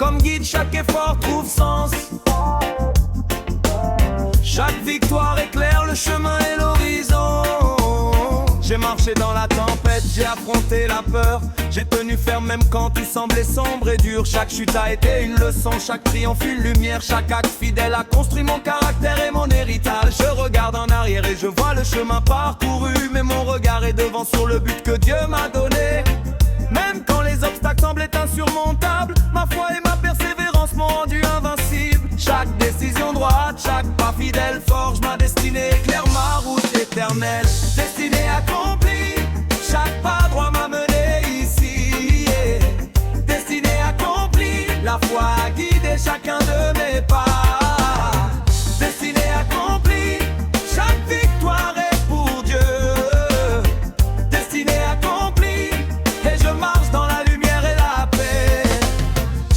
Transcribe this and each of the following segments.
comme guide, chaque effort trouve sens. Chaque victoire éclaire le chemin et l'horizon. J'ai marché dans la tempête, j'ai affronté la peur. J'ai tenu ferme même quand tout semblait sombre et dur. Chaque chute a été une leçon, chaque triomphe une lumière. Chaque acte fidèle a construit mon caractère et mon héritage. Je regarde en arrière et je vois le chemin parcouru, mais mon regard est devant sur le but que Dieu m'a donné. Même quand les obstacles semblaient insurmontables, ma foi et ma persévérance m'ont rendu invincible. Chaque décision droite, chaque pas fidèle forge ma destinée, éclaire ma route éternelle. Destinée accomplie, chaque pas droit m'a mené ici, yeah. Destinée accomplie, la foi a guidé chacun de mes pas. Destinée accomplie, chaque victoire est pour Dieu. Destinée accomplie, et je marche dans la lumière et la paix.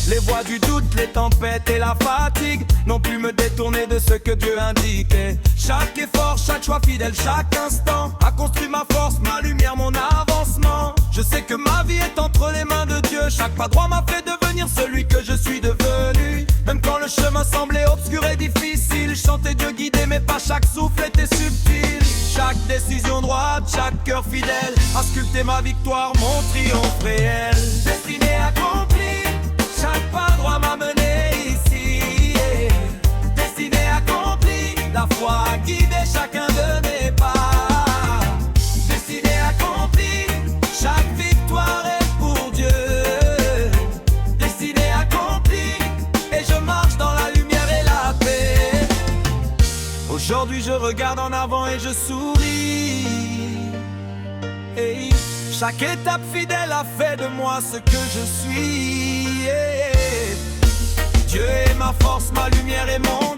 Les voies du doute, les tempêtes et la fatigue n'ont pu me détourner de ce que Dieu indiquait. Chaque effort, chaque choix fidèle, chaque instant a construit ma force, ma lumière, mon avancement. Je sais que ma vie est entre les mains de Dieu. Chaque pas droit m'a fait devenir celui que je suis devenu. Même quand le chemin semblait obscur et difficile, je sentais Dieu guider mes pas, chaque souffle était subtil. Chaque décision droite, chaque cœur fidèle a sculpté ma victoire, mon triomphe réel. Destinée accomplie, chaque pas droit m'a mené ici, yeah. Destinée accomplie, la foi a guidé chacun de mes pas. Destinée accomplie, chaque victoire est pour Dieu. Destinée accomplie, et je marche dans la lumière et la paix. Aujourd'hui je regarde en avant et je souris. Hey. Chaque étape fidèle a fait de moi ce que je suis, yeah. Dieu est ma force, ma lumière et mon